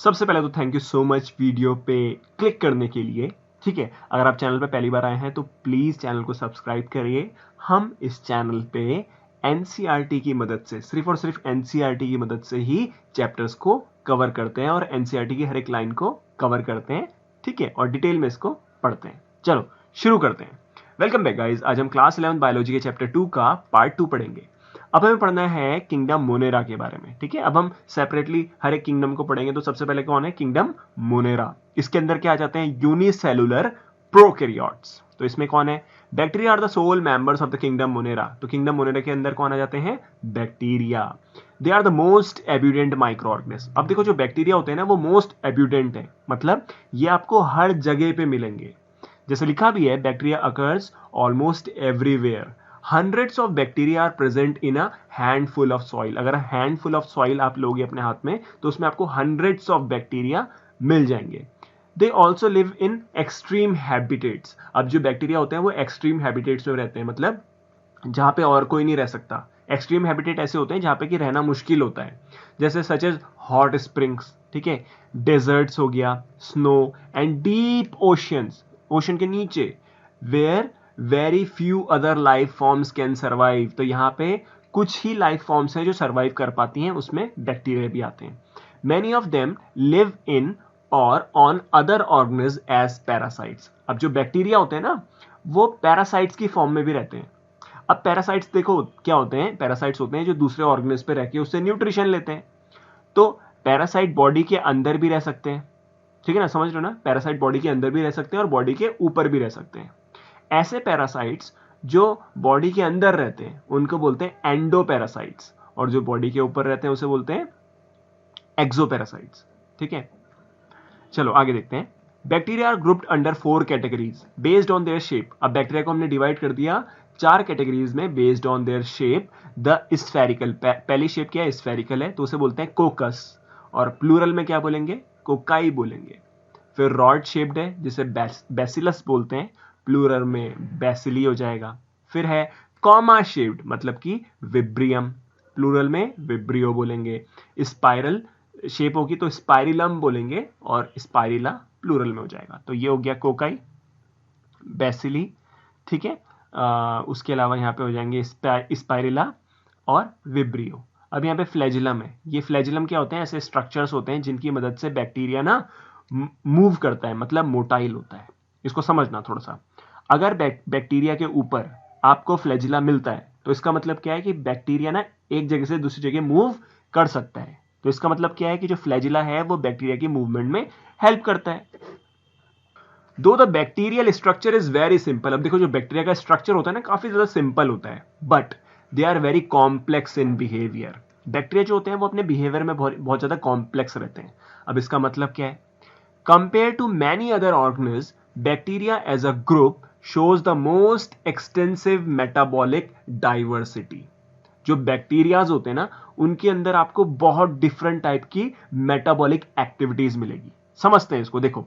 सबसे पहले तो thank you so much video पे क्लिक करने के लिए। ठीक है, अगर आप चैनल पे पहली बार आए हैं तो प्लीज़ चैनल को सब्सक्राइब करिए। हम इस चैनल पे एनसीईआरटी की मदद से, सिर्फ और सिर्फ एनसीईआरटी की मदद से ही चैप्टर्स को कवर करते हैं और एनसीईआरटी की हर एक लाइन को कवर करते हैं। ठीक है, और डिटेल में इसको पढ़ते हैं। चलो शुरू करते हैं। Welcome back guys. आज हम क्लास 11 बायोलॉजी के चैप्टर 2 का पार्ट 2 पढ़ेंगे। अब हमें पढ़ना है किंगडम मोनेरा के बारे में। ठीक है, अब हम सेपरेटली हर एक किंगडम को पढ़ेंगे। तो सबसे पहले कौन है? Kingdom Monera. इसके अंदर क्या आ जाते हैं? Unicellular prokaryotes. तो इसमें कौन है? Bacteria are the sole members of the kingdom Monera. तो किंगडम मोनेरा के अंदर कौन आ जाते हैं? Bacteria. They are the most abundant microorganism. अब देखो, जो बैक्टीरिया होते हैं ना वो मोस्ट एब्यूडेंट है, मतलब ये आपको हर जगह पे मिलेंगे। जैसे लिखा भी है, bacteria occurs almost everywhere. Hundreds of bacteria are present in a handful of soil. अगर हैंडफुल ऑफ सॉइल आप लोगे अपने हाथ में तो उसमें आपको हंड्रेड्स ऑफ बैक्टीरिया मिल जाएंगे। They also live in extreme habitats. अब जो बैक्टीरिया होते हैं वो एक्सट्रीम हैबिटेट्स में रहते हैं, मतलब जहां पे और कोई नहीं रह सकता। एक्सट्रीम हैबिटेट ऐसे होते हैं जहां पे कि रहना मुश्किल होता है, जैसे सच एज हॉट स्प्रिंग्स, ठीक है, डेजर्ट्स हो गया, snow and deep oceans, ocean के नीचे, where very few other life forms can survive. तो यहाँ पे कुछ ही लाइफ फॉर्म्स हैं जो सर्वाइव कर पाती हैं, उसमें बैक्टीरिया भी आते हैं। Many of them live in और on other organism as parasites. अब जो बैक्टीरिया होते हैं ना वो पैरासाइट्स की फॉर्म में भी रहते हैं। अब पैरासाइट्स देखो क्या होते हैं? पैरासाइट्स होते हैं जो दूसरे ऑर्गेनिज्म पे रह के उससे न्यूट्रिशन लेते हैं। तो पैरासाइट बॉडी के अंदर भी रह सकते हैं, ठीक है ना, समझ लो ना, पैरासाइट बॉडी के अंदर भी रह सकते हैं और बॉडी के ऊपर भी रह सकते हैं। ऐसे पैरासाइट्स जो बॉडी के अंदर रहते हैं उनको बोलते हैं एंडोपैरासाइट्स, और जो बॉडी के ऊपर रहते हैं उसे बोलते हैं एक्सोपैरासाइट्स। ठीक है, चलो आगे देखते हैं। Bacteria are grouped under 4 categories based on their shape. अब बैक्टीरिया को हमने डिवाइड कर दिया 4 कैटेगरीज में based on their shape. The spherical, पहली शेप क्या है? स्फेरिकल है, तो उसे बोलते हैं कोकस, और प्लूरल में क्या बोलेंगे? कोकाई बोलेंगे। फिर रॉड शेप्ड है जिसे बैसिलस बोलते हैं, प्लूरल में बैसिली हो जाएगा। फिर है कॉमा शेप्ड, मतलब कि विब्रियम, प्लूरल में विब्रियो बोलेंगे। स्पाइरल शेप होगी तो स्पाइरिलम बोलेंगे, और स्पाइरिला प्लूरल में हो जाएगा। तो ये हो गया कोकाई, बैसिली, ठीक है। उसके अलावा यहाँ पे हो जाएंगे स्पाइरिला और विब्रियो। अब यहाँ पे फ्लैजिलम है। ये फ्लैजिलम क्या होते हैं? ऐसे स्ट्रक्चर्स होते हैं जिनकी मदद से बैक्टीरिया ना मूव करता है, मतलब मोटाइल होता है। इसको समझना थोड़ा सा। अगर बैक्टीरिया के ऊपर आपको फ्लैजिला मिलता है तो इसका मतलब क्या है कि बैक्टीरिया ना एक जगह से दूसरी जगह मूव कर सकता है। तो इसका मतलब क्या है कि जो फ्लैजिला है वो बैक्टीरिया की मूवमेंट में हेल्प करता है। दो the bacterial structure is very simple. अब देखो, जो बैक्टीरिया का स्ट्रक्चर होता है ना काफी ज्यादा सिंपल होता है, but they are very complex in behaviour. Bacteria जो होते हैं वो अपने बिहेवियर में बहुत ज्यादा कॉम्प्लेक्स रहते हैं। अब इसका मतलब क्या है? Compare to many other organism, bacteria as a group shows the most extensive metabolic diversity। जो बैक्टीरियाज होते हैं ना उनके अंदर आपको बहुत डिफरेंट टाइप की मेटाबॉलिक एक्टिविटीज मिलेगी। समझते हैं इसको। देखो,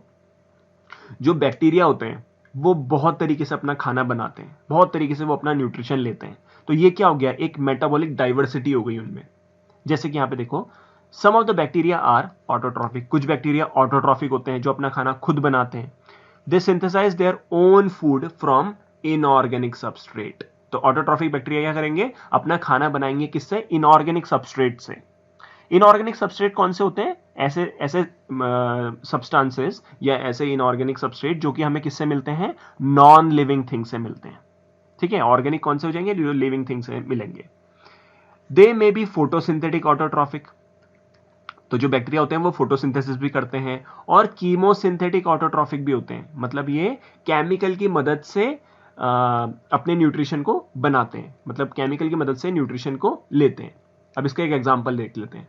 जो बैक्टीरिया होते हैं वो बहुत तरीके से अपना खाना बनाते हैं, बहुत तरीके से वो अपना न्यूट्रिशन लेते हैं। तो ये क्या हो गया? एक मेटाबॉलिक डाइवर्सिटी हो गई उनमें। जैसे कि यहां पे देखो, some of the bacteria are autotrophic. कुछ बैक्टीरिया ऑटोट्रॉफिक होते हैं जो अपना खाना खुद बनाते हैं। They synthesize their own food from inorganic substrate. तो ऑटोट्रॉफिक बैक्टीरिया क्या करेंगे? अपना खाना बनाएंगे किससे? इनऑर्गेनिक सबस्ट्रेट से। इनऑर्गेनिक सबस्ट्रेट कौन से होते हैं? ऐसे ऐसे सब्सटेंसेस या ऐसे इनऑर्गेनिक सबस्ट्रेट जो कि हमें किससे मिलते हैं? नॉन लिविंग थिंग से मिलते हैं। ठीक है, ऑर्गेनिक कौन से हो जाएंगे? जो लिविंग थिंग से मिलेंगे। दे मे बी फोटोसिंथेटिक ऑटोट्रॉफिक। तो जो बैक्टीरिया होते हैं वो फोटोसिंथेसिस भी करते हैं, और कीमोसिंथेटिक ऑटोट्रॉफिक भी होते हैं, मतलब ये केमिकल की मदद से अपने न्यूट्रिशन को बनाते हैं, मतलब केमिकल की मदद से न्यूट्रिशन को लेते हैं। अब इसका एक एग्जांपल देख लेते हैं।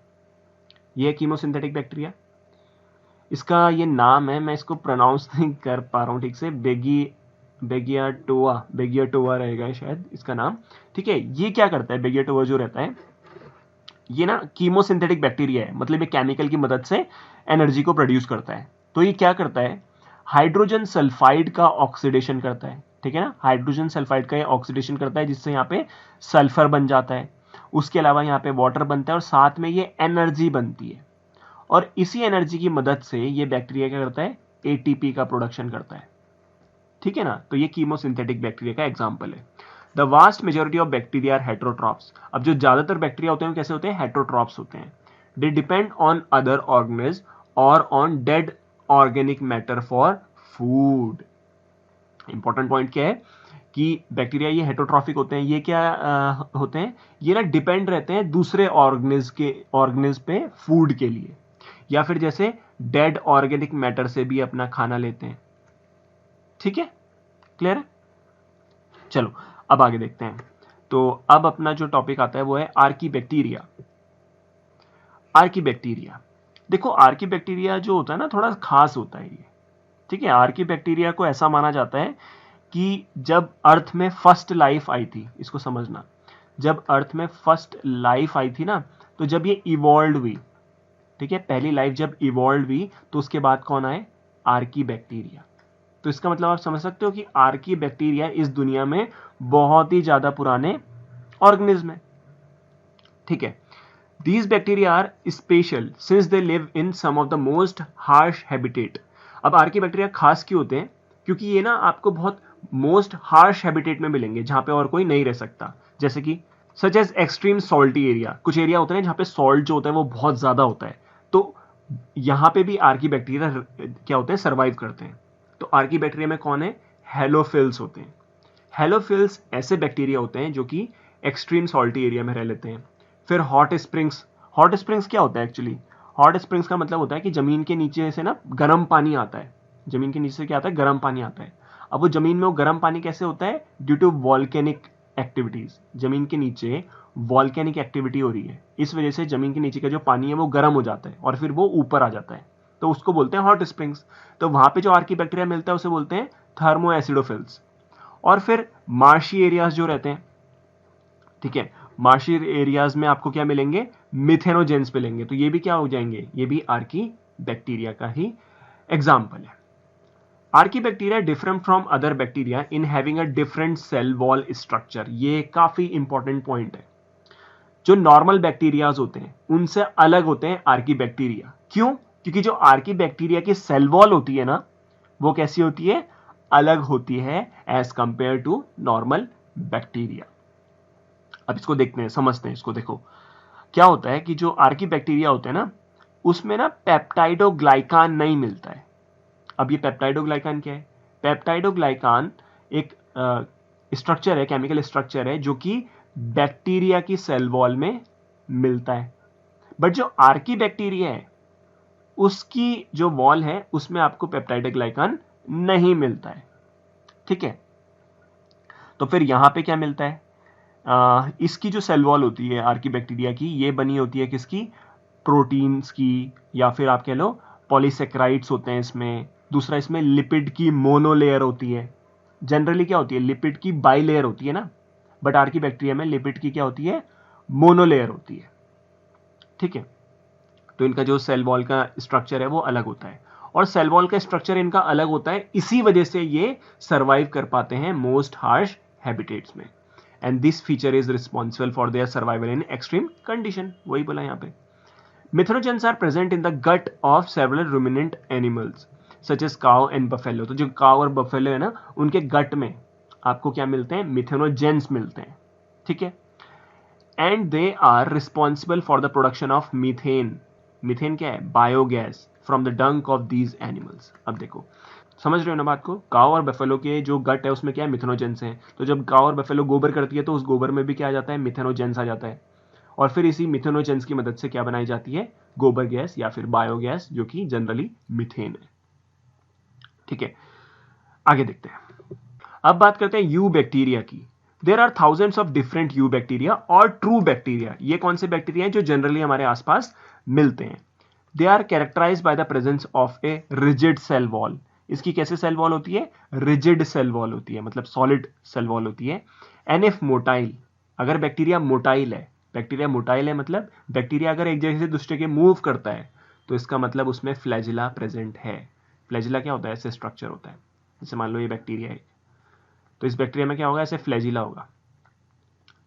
ये है कीमोसिंथेटिक बैक्टीरिया। इसका ये नाम है, मैं इसको प्रोनाउंस नहीं कर पा रहा हूँ ठीक से, बेगियाटोवा रहेगा शायद इसका नाम। ठीक है, ये क्या करता है? बेगियाटोवा जो रहता है ये ना कीमोसिंथेटिक बैक्टीरिया है, मतलब ये केमिकल की मदद से एनर्जी को प्रोड्यूस करता है। तो ये क्या करता है? हाइड्रोजन सल्फाइड का ऑक्सीडेशन करता है। ठीक है ना, हाइड्रोजन सल्फाइड का ये ऑक्सीडेशन करता है जिससे यहाँ पे सल्फर बन जाता है। उसके अलावा यहाँ पे वाटर बनता है और साथ में ये एनर्जी बनती है। और इसी एनर्जी की मदद से ये बैक्टीरिया क्या करता है, एटीपी का प्रोडक्शन करता है। ठीक है ना, तो ये कीमोसिंथेटिक बैक्टीरिया का एग्जाम्पल है। The vast majority of bacteria are heterotrophs. अब जो ज्यादातर बैक्टीरिया होते हैं वो कैसे होते हैं, हेट्रोट्रॉप्स होते हैं। They depend on other organism और on dead organic matter for food. Important point क्या है कि बैक्टीरिया ये हेट्रोट्रॉफिक होते हैं, ये क्या होते हैं, ये ना डिपेंड रहते हैं दूसरे ऑर्गेनिज्म पे फूड के लिए, या फिर जैसे डेड ऑर्गेनिक मैटर से भी अपना खाना लेते हैं। ठीक है, क्लियर है। चलो अब आगे देखते हैं। तो अब अपना जो टॉपिक आता है वो है आर्कीबैक्टीरिया। आर्कीबैक्टीरिया, देखो आर्कीबैक्टीरिया जो होता है ना थोड़ा खास होता है ये। ठीक है, आर्कीबैक्टीरिया को ऐसा माना जाता है कि जब अर्थ में फर्स्ट लाइफ आई थी, इसको समझना, जब अर्थ में फर्स्ट लाइफ आई थी ना, तो जब ये इवॉल्व हुई, ठीक है, पहली लाइफ जब इवॉल्व हुई तो उसके बाद कौन आए, आर्कीबैक्टीरिया। तो इसका मतलब आप समझ सकते हो कि आर्कीबैक्टीरिया इस दुनिया में बहुत ही ज्यादा पुराने ऑर्गेनिज्म है। ठीक है, these bacteria are special since they live in some of the most harsh habitat। अब आर्कीबैक्टीरिया खास क्यों होते हैं, क्योंकि ये ना आपको बहुत मोस्ट हार्श हैबिटेट में मिलेंगे जहां पे और कोई नहीं रह सकता। जैसे कि such as extreme salty area, कुछ एरिया होते हैं जहां पे सॉल्ट जो होता है वो बहुत ज्यादा होता है, तो यहां पे भी आर्कीबैक्टीरिया क्या होते हैं, सर्वाइव करते हैं। तो आर्कीबैक्टीरिया में कौन है, हेलोफिल्स होते हैं। हेलोफिल्स ऐसे बैक्टीरिया होते हैं जो कि एक्सट्रीम सॉल्टी एरिया में रह लेते हैं। फिर हॉट स्प्रिंग्स, हॉट स्प्रिंग्स क्या होता है एक्चुअली, हॉट स्प्रिंग्स का मतलब होता है कि जमीन के नीचे से ना गर्म पानी आता है, जमीन के नीचे से क्या आता है, गर्म पानी आता है। अब वो जमीन में वो गर्म पानी कैसे होता है, ड्यू टू वॉल्केनिक एक्टिविटीज, जमीन के नीचे वॉल्केनिक एक्टिविटी हो रही है, इस वजह से जमीन के नीचे का जो पानी है वो गर्म हो जाता है और फिर वो ऊपर आ जाता है, तो उसको बोलते हैं हॉट स्प्रिंग्स। तो वहां पे जो आर्कीबैक्टीरिया मिलता है उसे बोलते हैं थर्मो एसिडोफिल्स। और फिर मार्शी एरियाज जो रहते हैं, ठीक है, मार्शी एरियाज में आपको क्या मिलेंगे, मिथेनोजेंस मिलेंगे, तो ये भी क्या हो जाएंगे, ये भी आर्कीबैक्टीरिया का ही एग्जाम्पल है। Archaebacteria different from other bacteria in having a different cell wall structure. ये काफी इंपॉर्टेंट पॉइंट है। जो नॉर्मल बैक्टीरियाज होते हैं उनसे अलग होते हैं आर्कीबैक्टीरिया। क्यों, क्योंकि जो आर्कीबैक्टीरिया की सेल वॉल होती है ना, वो कैसी होती है, अलग होती है as compare to normal bacteria. अब इसको देखते हैं, समझते हैं इसको। देखो क्या होता है कि जो आर्कीबैक्टीरिया होते हैं ना, उसमें ना पेप्टाइडोग्लाइकान नहीं मिलता है। अब ये पेप्टाइडोग्लाइकान क्या है, पेप्टाइडोग्लाइकान एक स्ट्रक्चर है, केमिकल स्ट्रक्चर है जो कि बैक्टीरिया की सेल वॉल में मिलता है। बट जो आर्कीबैक्टीरिया है उसकी जो वॉल है उसमें आपको पेप्टाइडोग्लाइकान नहीं मिलता है। ठीक है, तो फिर यहां पे क्या मिलता है, इसकी जो सेल वॉल होती है आर्कीबैक्टीरिया की, ये बनी होती है किसकी, प्रोटीन्स की, या फिर आप कह लो पॉलीसेक्राइड्स होते हैं इसमें। दूसरा इसमें लिपिड की मोनोलेयर होती है। जनरली क्या होती है, लिपिड की बाइलेयर होती है ना, बट आर्कीबैक्टीरिया में लिपिड की क्या होती है, मोनोलेयर होती है। ठीक है, तो इनका जो सेल वॉल का स्ट्रक्चर है वो अलग होता है, और सेल वॉल का स्ट्रक्चर इनका अलग होता है, इसी वजह से ये सर्वाइव कर पाते हैं मोस्ट हार्श हैबिटेट्स में। And this feature is responsible for their survival in extreme condition. वही बोला यहाँ पे। Methanogens are present in the gut of several ruminant animals such as cow and buffalo. तो जो काउ और बफेलो है ना, उनके गट में आपको क्या मिलते हैं, मिथेनोजेंस मिलते हैं। ठीक है, and they are responsible for the production of methane. Methane क्या है, biogas from the dung of these animals. अब देखो समझ रहे हो ना बात को, काउ और बफेलो के जो गट है उसमें क्या है, मिथेनोजेंस है। तो जब काउ और बफेलो गोबर करती है तो उस गोबर में भी क्या आ जाता है, मिथेनोजेंस आ जाता है, और फिर इसी मिथेनोजेंस की मदद से क्या बनाई जाती है, गोबर गैस या फिर बायोगैस, जो कि जनरली मीथेन है। ठीक है, आगे देखते हैं। अब बात करते हैं यू बैक्टीरिया की। There are thousands of different eubacteria और ट्रू बैक्टीरिया। ये कौन से बैक्टीरिया हैं जो जनरली हमारे आसपास मिलते हैं। They are characterised by the presence of a rigid cell wall. इसकी कैसे सेल वॉल होती है, रिजिड सेल वॉल होती है, मतलब सॉलिड सेल वॉल होती है। एंड इफ मोटाइल, अगर बैक्टीरिया मोटाइल है, बैक्टीरिया मोटाइल है मतलब बैक्टीरिया अगर एक जगह से दूसरे के मूव करता है तो इसका मतलब उसमें फ्लैजिला प्रेजेंट है। फ्लैजिला क्या होता है, ऐसे स्ट्रक्चर होता है। जैसे मान लो ये बैक्टीरिया है, तो इस बैक्टीरिया में क्या होगा, ऐसे फ्लैजिला होगा।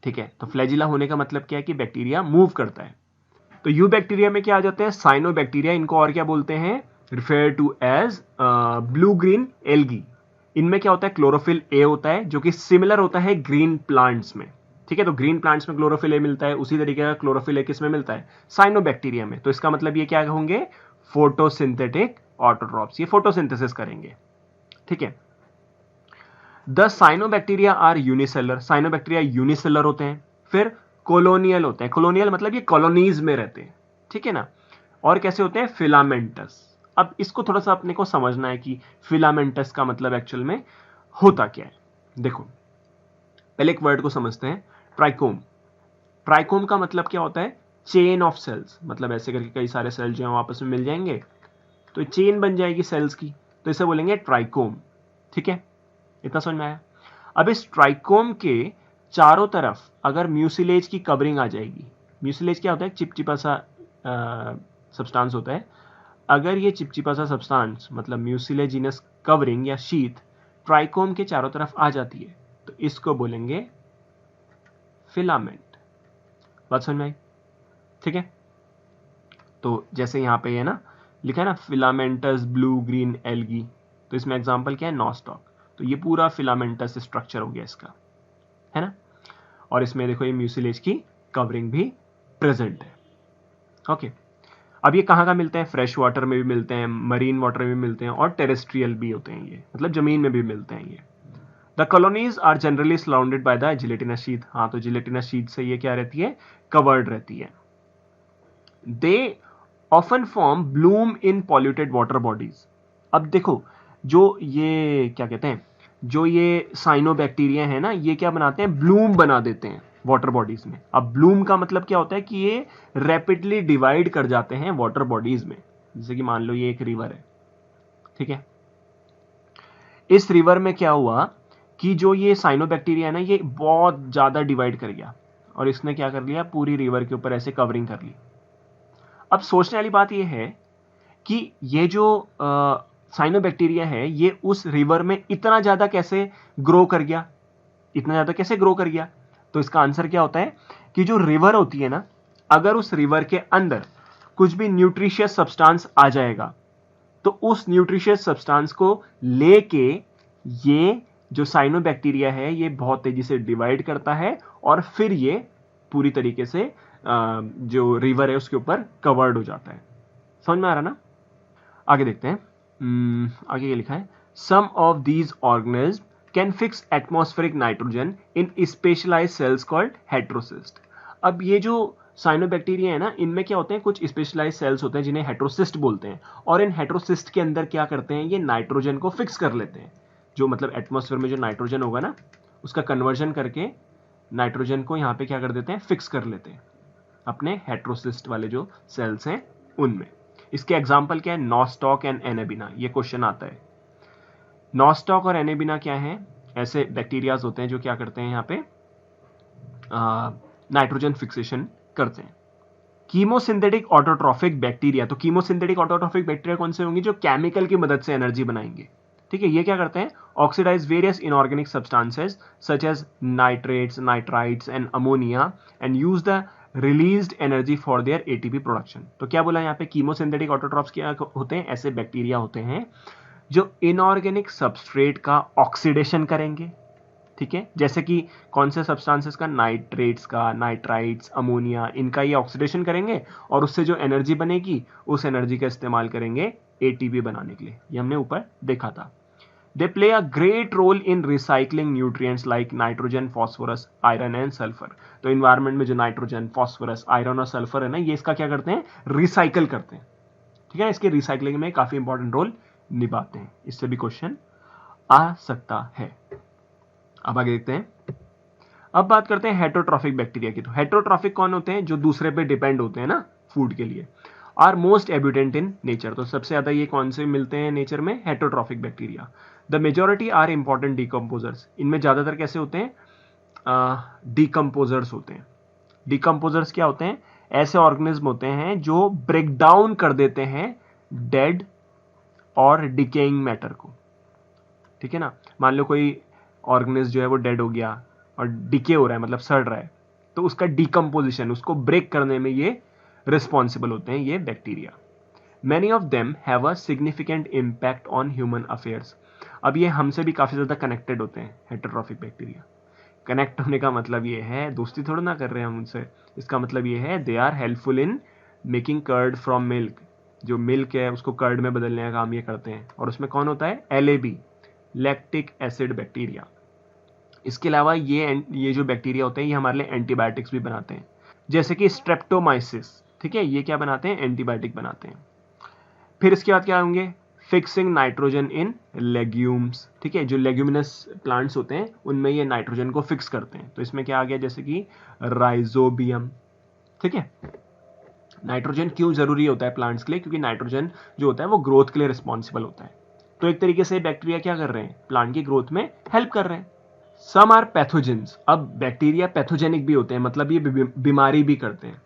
ठीक है, तो फ्लैजिला होने का मतलब क्या है कि बैक्टीरिया मूव करता है। तो यू बैक्टीरिया में क्या आ जाते हैं, साइनोबैक्टीरिया, इनको और क्या बोलते हैं, refer to as blue green algae. इनमें क्या होता है, क्लोरोफिल ए होता है जो कि सिमिलर होता है ग्रीन प्लांट्स में, ठीक है। तो ग्रीन प्लांट्स में क्लोरोफिल ए मिलता है, उसी तरीके का क्लोरोफिल ए किस में मिलता है, साइनोबैक्टीरिया में। तो इसका मतलब ये क्या होंगे, फोटोसिंथेटिक ऑटोट्रॉप्स, ये फोटोसिंथेसिस करेंगे, ठीक है। The cyanobacteria are unicellular, cyanobacteria unicellular होते हैं। फिर कॉलोनियल होते हैं, कॉलोनियल मतलब ये कॉलोनीज में रहते हैं, ठीक है ना। और कैसे होते हैं, फिलामेंटस। अब इसको थोड़ा सा अपने को समझना है कि फिलामेंटस का मतलब एक्चुअल में होता क्या है। देखो पहले एक वर्ड को समझते हैं, ट्राइकोम। ट्राइकोम का मतलब क्या होता है, चेन ऑफ सेल्स, मतलब ऐसे करके कई सारे सेल्स जो हैं आपस में मिल जाएंगे तो चेन बन जाएगी सेल्स की, तो इसे बोलेंगे ट्राइकोम, ठीक है। इतना समझ में आया। अब इस ट्राइकोम के चारों तरफ अगर म्यूसिलेज की कवरिंग आ जाएगी, म्यूसिलेज क्या होता है, चिपचिपा सा सब्सटेंस होता है। अगर ये चिपचिपा सा सब्सटेंस मतलब म्यूसिलेजिनस कवरिंग या शीथ ट्राइकोम के चारों तरफ आ जाती है तो इसको बोलेंगे फिलामेंट। बात समझ में आई, ठीक है। तो जैसे यहां पे है ना लिखा है ना, फिलामेंटस ब्लू ग्रीन एल्गी, तो इसमें एग्जांपल क्या है, नॉस्टॉक। तो ये पूरा फिलामेंटस स्ट्रक्चर हो गया इसका, है ना। और इसमें देखो ये म्यूसिलेज की कवरिंग भी प्रेजेंट है, ओके। अब ये कहाँ मिलते हैं, फ्रेश वाटर में भी मिलते हैं, मरीन वाटर में भी मिलते हैं, और टेरेस्ट्रियल भी होते हैं ये, मतलब जमीन में भी मिलते हैं ये। The colonies are generally surrounded by the gelatinous sheath, हाँ तो जिलेटिनस शीथ से ये क्या रहती है, कवर्ड रहती है। They often form Bloom in polluted water bodies. अब देखो जो ये क्या कहते हैं, जो ये साइनोबैक्टीरिया है ना, ये क्या बनाते हैं, ब्लूम बना देते हैं वाटर बॉडीज में। अब ब्लूम का मतलब क्या होता है कि ये रैपिडली डिवाइड कर जाते हैं वाटर बॉडीज में। जैसे कि मान लो ये एक रिवर है, ठीक है। इस रिवर में क्या हुआ कि जो ये साइनोबैक्टीरिया है ना, ये बहुत ज्यादा डिवाइड कर गया और इसने क्या कर लिया, पूरी रिवर के ऊपर ऐसे कवरिंग कर ली। अब सोचने वाली बात यह है कि ये जो साइनोबैक्टीरिया है ये उस रिवर में इतना ज्यादा कैसे ग्रो कर गया, इतना ज्यादा कैसे ग्रो कर गया। तो इसका आंसर क्या होता है कि जो रिवर होती है ना, अगर उस रिवर के अंदर कुछ भी न्यूट्रिशियस सब्सटेंस आ जाएगा तो उस न्यूट्रिशियस सब्सटेंस को लेके ये जो साइनोबैक्टीरिया है ये बहुत तेजी से डिवाइड करता है और फिर ये पूरी तरीके से जो रिवर है उसके ऊपर कवर्ड हो जाता है। समझ में आ रहा ना। आगे देखते हैं, आगे ये लिखा है, some of these organism can fix atmospheric nitrogen in specialized cells called heterocyst. अब ये जो साइनोबैक्टीरिया है ना, इनमें क्या होते हैं, कुछ स्पेशलाइज्ड सेल्स होते हैं जिन्हें हेट्रोसिस्ट बोलते हैं, और इन हेट्रोसिस्ट के अंदर क्या करते हैं, ये नाइट्रोजन को फिक्स कर लेते हैं। जो मतलब एटमॉस्फेयर में जो नाइट्रोजन होगा ना, उसका कन्वर्जन करके नाइट्रोजन को यहाँ पे क्या कर देते हैं, फिक्स कर लेते हैं अपने हेट्रोसिस्ट वाले जो सेल्स हैं उनमें। इसके एग्जाम्पल क्या है, नॉस्टॉक एंड एनेबिना, ये क्वेश्चन आता है। नॉस्टॉक और एनेबिना क्या है, ऐसे बैक्टीरियाज होते हैं जो क्या करते हैं यहाँ पे नाइट्रोजन फिक्सेशन करते हैं। कीमोसिंथेटिक ऑटोट्रॉफिक बैक्टीरिया, तो कीमोसिंथेटिक ऑटोट्रॉफिक बैक्टीरिया कौन से होंगे, जो केमिकल की मदद से एनर्जी बनाएंगे, ठीक है। ये क्या करते हैं, oxidise various inorganic substances such as nitrates, nitrites and ammonia and use the released energy for their ATP production. तो क्या बोला यहाँ पे, कीमोसिंथेटिक ऑटोट्रॉफ्स क्या होते हैं, ऐसे बैक्टीरिया होते हैं जो इनऑर्गेनिक सबस्ट्रेट का ऑक्सीडेशन करेंगे, ठीक है। जैसे कि कौन से सब्सटेंसेस का, नाइट्रेट्स का, नाइट्राइट्स, अमोनिया, इनका ये ऑक्सीडेशन करेंगे और उससे जो एनर्जी बनेगी उस एनर्जी का इस्तेमाल करेंगे एटीपी बनाने के लिए। ये हमने ऊपर देखा था। They play a great role in recycling nutrients like nitrogen, phosphorus, iron and sulphur. तो इन्वायरमेंट में जो नाइट्रोजन, फॉस्फोरस, आयरन और सल्फर है ना, ये इसका क्या करते हैं, रिसाइकल करते हैं, ठीक है। इसके रिसाइकलिंग में काफी इंपॉर्टेंट रोल निभाते हैं। इससे भी क्वेश्चन आ सकता है। अब आगे देखते हैं, अब बात करते हैं हेटरोट्रॉफिक बैक्टीरिया की। तो हेटरोट्रॉफिक कौन होते हैं, जो दूसरे पे डिपेंड होते हैं ना फूड के लिए। Are most abundant in nature, तो सबसे ज्यादा ये कौन से मिलते हैं नेचर में, heterotrophic bacteria. The majority are important decomposers, इनमें ज्यादातर कैसे होते हैं, डिकम्पोजर्स होते हैं। डिकम्पोजर्स क्या होते हैं, ऐसे ऑर्गेनिज्म होते हैं जो ब्रेक डाउन कर देते हैं डेड और डिकेइंग मैटर को, ठीक है ना। मान लो कोई ऑर्गेनिज्म जो है वो डेड हो गया और डिके हो रहा है, मतलब सड़ रहा है, तो उसका डिकम्पोजिशन, उसको ब्रेक करने में ये रिस्पॉन्सिबल होते हैं ये bacteria. Many of them have a significant impact on human affairs. अब ये हमसे भी काफ़ी ज़्यादा कनेक्टेड होते हैं हेटेरोट्रॉफिक बैक्टीरिया। कनेक्ट होने का मतलब ये है दोस्ती थोड़ा ना कर रहे हैं हम उनसे, इसका मतलब ये है they are helpful in making curd from milk. जो मिल्क है उसको कर्ड में बदलने का काम ये करते हैं। और उसमें कौन होता है? LAB, lactic acid bacteria. इसके अलावा ये जो बैक्टीरिया होते हैं ये हमारे लिए एंटीबायोटिक्स भी बनाते हैं, जैसे कि स्ट्रेप्टोमाइसिस। ठीक है, ये क्या बनाते हैं? एंटीबायोटिक बनाते हैं। फिर इसके बाद क्या होंगे? Fixing nitrogen in legumes. ठीक है, जो लेग्यूमिनस प्लांट्स होते हैं उनमें ये नाइट्रोजन को फिक्स करते हैं। तो इसमें क्या आ गया? जैसे कि राइजोबियम। ठीक है, नाइट्रोजन क्यों जरूरी होता है प्लांट्स के लिए? क्योंकि नाइट्रोजन जो होता है वो ग्रोथ के लिए रिस्पॉन्सिबल होता है। तो एक तरीके से बैक्टीरिया क्या कर रहे हैं? प्लांट की ग्रोथ में हेल्प कर रहे हैं। Some are pathogens. अब बैक्टीरिया पैथोजेनिक भी होते हैं, मतलब ये बीमारी भी करते हैं।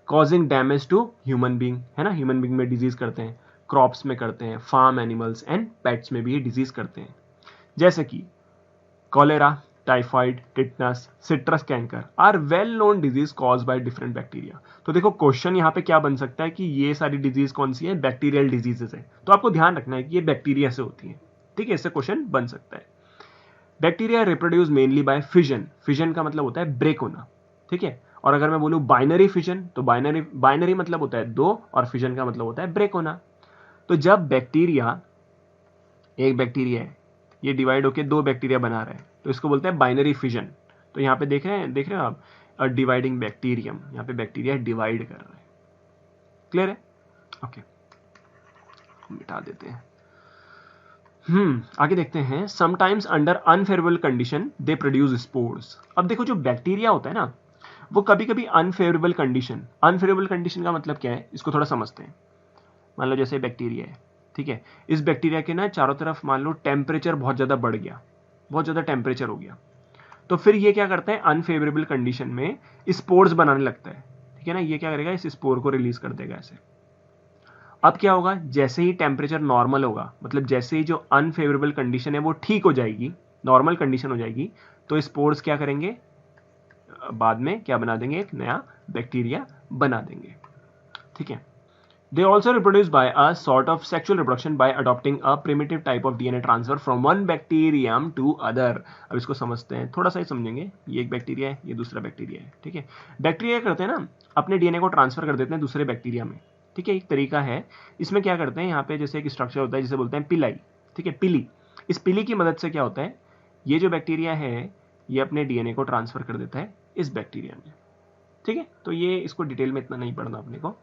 Causing damage to human being, है ना, ह्यूमन बींग में डिजीज करते हैं, क्रॉप्स में करते हैं, फार्म एनिमल्स एंड पेट्स में भी ये डिजीज करते हैं, जैसे कि cholera, typhoid, tetanus, citrus canker are well known disease cause by different bacteria. तो देखो क्वेश्चन यहाँ पे क्या बन सकता है कि ये सारी डिजीज कौन सी है? बैक्टीरियल डिजीजेस है। तो आपको ध्यान रखना है कि ये बैक्टीरिया से होती है। ठीक है, इससे क्वेश्चन बन सकता है। Bacteria reproduce mainly by fission. Fission का मतलब होता है ब्रेक होना। ठीक है, और अगर मैं बोलूं बाइनरी फिजन, तो बाइनरी मतलब होता है दो, और फिजन का मतलब होता है ब्रेक होना। तो जब बैक्टीरिया, एक बैक्टीरिया है, ये डिवाइड होकर दो बैक्टीरिया बना रहा है, तो इसको बोलते हैं बाइनरी फिजन। तो यहाँ पे देख रहे हो आप, डिवाइडिंग बैक्टीरियम, यहाँ पे बैक्टीरिया डिवाइड कर रहा है। क्लियर है? ओके, मिटा देते हैं। आगे देखते हैं। Sometimes under unfavourable condition they produce spores. अब देखो जो बैक्टीरिया होता है ना, वो कभी कभी अनफेवरेबल कंडीशन का मतलब क्या है, इसको थोड़ा समझते हैं। मान लो जैसे बैक्टीरिया है, ठीक है, इस बैक्टीरिया के ना चारों तरफ मान लो टेम्परेचर बहुत ज़्यादा बढ़ गया, बहुत ज़्यादा टेम्परेचर हो गया, तो फिर ये क्या करता है? अनफेवरेबल कंडीशन में स्पोर्स बनाने लगता है। ठीक है ना, ये क्या करेगा? इस स्पोर को रिलीज कर देगा ऐसे। अब क्या होगा? जैसे ही टेम्परेचर नॉर्मल होगा, मतलब जैसे ही जो अनफेवरेबल कंडीशन है वो ठीक हो जाएगी, नॉर्मल कंडीशन हो जाएगी, तो स्पोर्स क्या करेंगे? बाद में क्या बना देंगे? एक नया बैक्टीरिया बना देंगे। ठीक है, they also reproduce by a sort of sexual reproduction by adopting a primitive type of DNA transfer from one bacterium to other। अब इसको समझते हैं, थोड़ा सा ही समझेंगे। ये एक बैक्टीरिया है, ये दूसरा बैक्टीरिया है। ठीक है, बैक्टीरिया करते हैं ना, अपने डीएनए को ट्रांसफर कर देते हैं दूसरे बैक्टीरिया में। ठीक है, एक तरीका है। इसमें क्या करते हैं? यहाँ पे जैसे एक स्ट्रक्चर होता है जिसे बोलते हैं पिलाई। ठीक है, पिली। इस पिली की मदद से क्या होता है? ये जो बैक्टीरिया है ये अपने डीएनए को ट्रांसफर कर देता है इस बैक्टीरिया में। ठीक है, तो ये इसको डिटेल में इतना नहीं पढ़ना अपने को।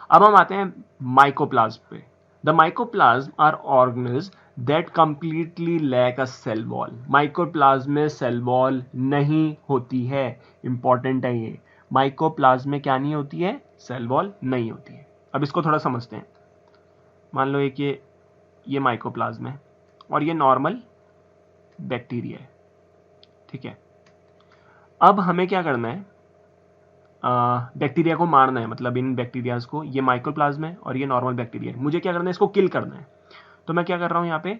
अब हम आते हैं माइकोप्लाज्म पे। The mycoplasma are organism that completely lack a cell wall. Mycoplasma में सेल वॉल नहीं होती है। इंपॉर्टेंट है ये, माइकोप्लाज्म में क्या नहीं होती है? सेल वॉल नहीं होती है। अब इसको थोड़ा समझते हैं। मान लो एक ये माइकोप्लाज्म है और ये नॉर्मल बैक्टीरिया है। ठीक है, अब हमें क्या करना है? बैक्टीरिया को मारना है, मतलब इन बैक्टीरियाज को। ये माइकोप्लाज्म है और ये नॉर्मल बैक्टीरिया है। मुझे क्या करना है? इसको किल करना है। तो मैं क्या कर रहा हूं? यहाँ पे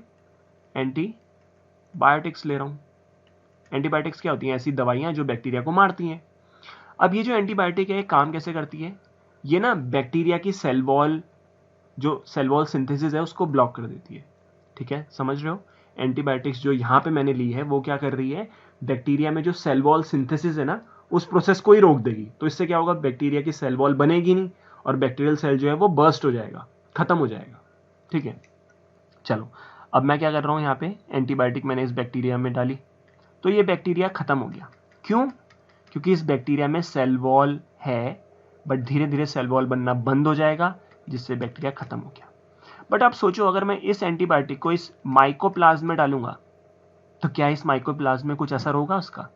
एंटीबायोटिक्स ले रहा हूं। एंटीबायोटिक्स क्या होती हैं? ऐसी दवाइयां जो बैक्टीरिया को मारती हैं। अब ये जो एंटीबायोटिक है काम कैसे करती है? ये ना बैक्टीरिया की सेल वॉल, जो सेल वॉल सिंथेसिस है उसको ब्लॉक कर देती है। ठीक है, समझ रहे हो? एंटीबायोटिक्स जो यहाँ पे मैंने ली है वो क्या कर रही है? बैक्टीरिया में जो सेल वॉल सिंथेसिस है ना, उस प्रोसेस को ही रोक देगी। तो इससे क्या होगा? बैक्टीरिया की सेल वॉल बनेगी नहीं और बैक्टीरियल सेल जो है वो बर्स्ट हो जाएगा, खत्म हो जाएगा। ठीक है, चलो अब मैं क्या कर रहा हूँ? यहाँ पे एंटीबायोटिक मैंने इस बैक्टीरिया में डाली, तो ये बैक्टीरिया खत्म हो गया। क्यों? क्योंकि इस बैक्टीरिया में सेल वॉल है, बट धीरे धीरे सेल वॉल बनना बंद हो जाएगा, जिससे बैक्टीरिया खत्म हो गया। बट आप सोचो, अगर मैं इस एंटीबायोटिक को इस माइकोप्लाज्म में डालूंगा तो क्या इस माइकोप्लाज्म में कुछ असर होगा उसका?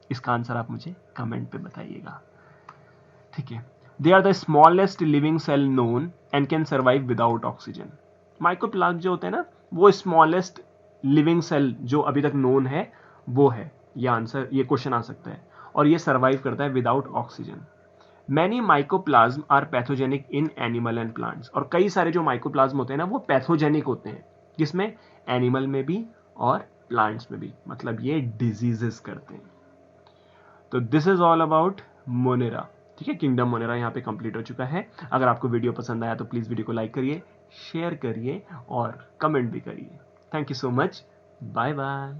इसका आंसर आप मुझे कमेंट पे बताइएगा। ठीक है, they are the smallest living cell known and can survive without oxygen. Mycoplasma जो होता है ना, वो स्मॉलेस्ट लिविंग सेल जो अभी तक नोन है वो है। ये आंसर, ये क्वेश्चन आ सकता है। और ये सर्वाइव करता है without oxygen. Many mycoplasma are pathogenic in animal and plants. और कई सारे जो माइकोप्लाज्म होते हैं ना वो पैथोजेनिक होते हैं, जिसमें एनिमल में भी और प्लांट्स में भी, मतलब ये डिजीजेस करते हैं। तो this is all about Monera. ठीक है, किंगडम मोनेरा यहाँ पे कंप्लीट हो चुका है। अगर आपको वीडियो पसंद आया तो प्लीज़ वीडियो को लाइक करिए, शेयर करिए और कमेंट भी करिए। Thank you so much. Bye bye.